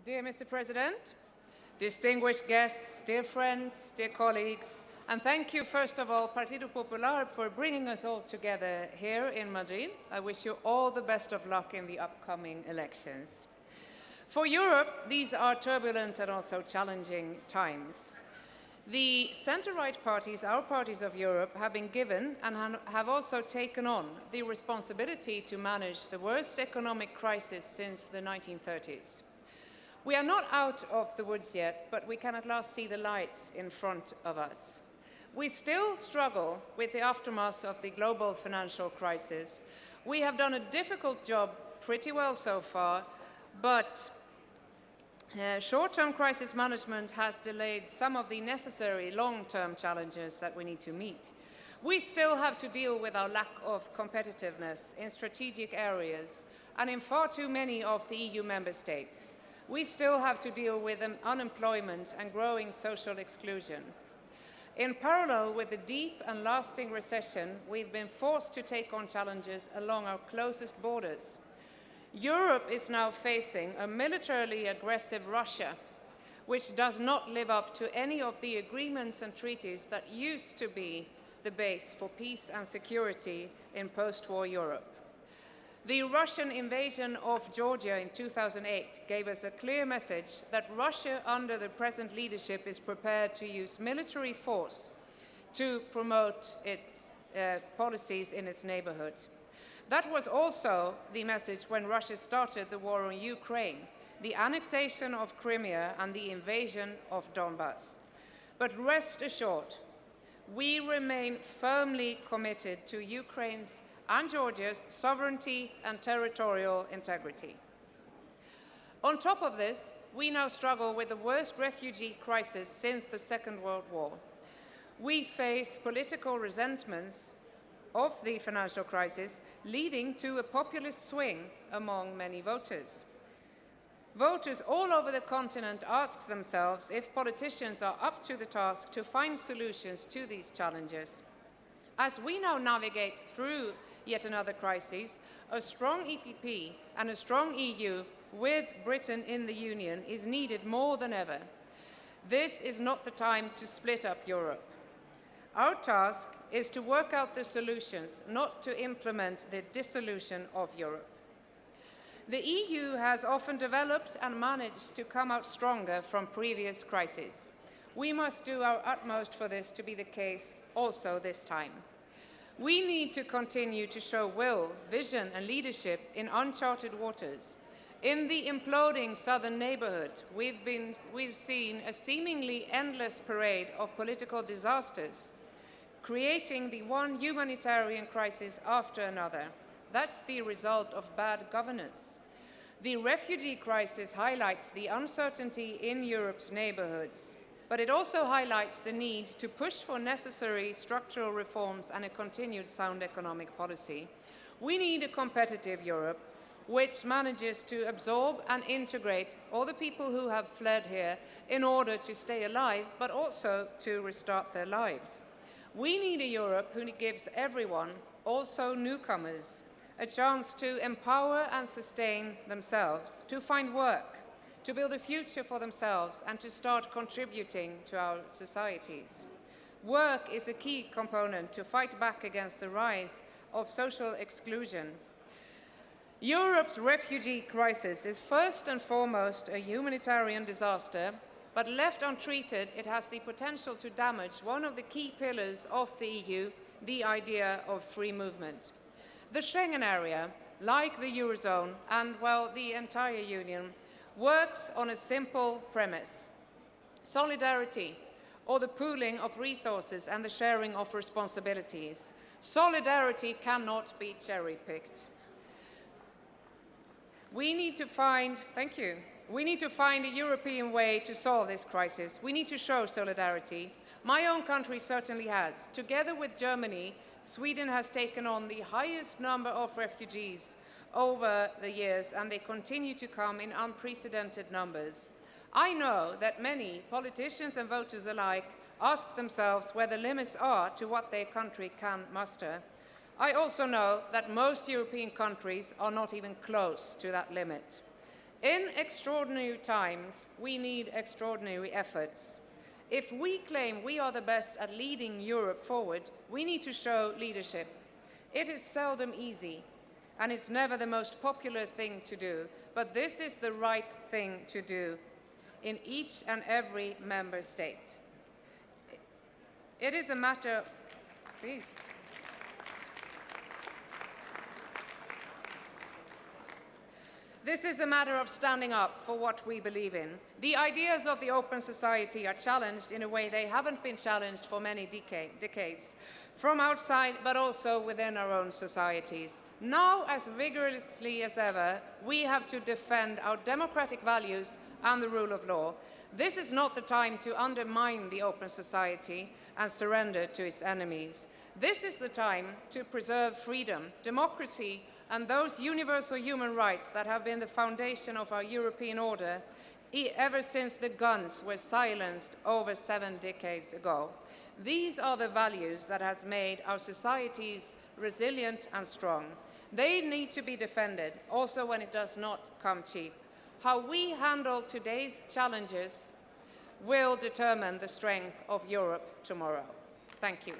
Dear Mr. President, distinguished guests, dear friends, dear colleagues, and thank you, first of all, Partido Popular, for bringing us all together here in Madrid. I wish you all the best of luck in the upcoming elections. For Europe, these are turbulent and also challenging times. The center-right parties, our parties of Europe, have been given and have also taken on the responsibility to manage the worst economic crisis since the 1930s. We are not out of the woods yet, but we can at last see the lights in front of us. We still struggle with the aftermath of the global financial crisis. We have done a difficult job pretty well so far, but short-term crisis management has delayed some of the necessary long-term challenges that we need to meet. We still have to deal with our lack of competitiveness in strategic areas and in far too many of the EU member states. We still have to deal with unemployment and growing social exclusion. In parallel with the deep and lasting recession, we've been forced to take on challenges along our closest borders. Europe is now facing a militarily aggressive Russia, which does not live up to any of the agreements and treaties that used to be the base for peace and security in post-war Europe. The Russian invasion of Georgia in 2008 gave us a clear message that Russia, under the present leadership, is prepared to use military force to promote its policies in its neighborhood. That was also the message when Russia started the war on Ukraine, the annexation of Crimea and the invasion of Donbass. But rest assured, we remain firmly committed to Ukraine's and Georgia's sovereignty and territorial integrity. On top of this, we now struggle with the worst refugee crisis since the Second World War. We face political resentments of the financial crisis, leading to a populist swing among many voters. Voters all over the continent ask themselves if politicians are up to the task to find solutions to these challenges. As we now navigate through yet another crisis, a strong EPP and a strong EU with Britain in the Union is needed more than ever. This is not the time to split up Europe. Our task is to work out the solutions, not to implement the dissolution of Europe. The EU has often developed and managed to come out stronger from previous crises. We must do our utmost for this to be the case also this time. We need to continue to show will, vision and leadership in uncharted waters. In the imploding southern neighborhood, we've seen a seemingly endless parade of political disasters, creating the one humanitarian crisis after another. That's the result of bad governance. The refugee crisis highlights the uncertainty in Europe's neighborhoods, but it also highlights the need to push for necessary structural reforms and a continued sound economic policy. We need a competitive Europe which manages to absorb and integrate all the people who have fled here in order to stay alive, but also to restart their lives. We need a Europe who gives everyone, also newcomers, a chance to empower and sustain themselves, to find work, to build a future for themselves and to start contributing to our societies. Work is a key component to fight back against the rise of social exclusion. Europe's refugee crisis is first and foremost a humanitarian disaster, but left untreated, it has the potential to damage one of the key pillars of the EU, the idea of free movement. The Schengen area, like the Eurozone and, well, the entire Union, works on a simple premise: solidarity, or the pooling of resources and the sharing of responsibilities. Solidarity cannot be cherry-picked. We need to find a European way to solve this crisis. We need to show solidarity. My own country certainly has. Together with Germany, Sweden has taken on the highest number of refugees over the years, and they continue to come in unprecedented numbers. I know that many politicians and voters alike ask themselves where the limits are to what their country can muster. I also know that most European countries are not even close to that limit. In extraordinary times, we need extraordinary efforts. If we claim we are the best at leading Europe forward, we need to show leadership. It is seldom easy, and it's never the most popular thing to do, but this is the right thing to do in each and every member state. It is a matter, please. This is a matter of standing up for what we believe in. The ideas of the open society are challenged in a way they haven't been challenged for many decades, from outside but also within our own societies. Now, as vigorously as ever, we have to defend our democratic values and the rule of law. This is not the time to undermine the open society and surrender to its enemies. This is the time to preserve freedom, democracy, and those universal human rights that have been the foundation of our European order ever since the guns were silenced over 7 decades ago. These are the values that have made our societies resilient and strong. They need to be defended, also when it does not come cheap. How we handle today's challenges will determine the strength of Europe tomorrow. Thank you.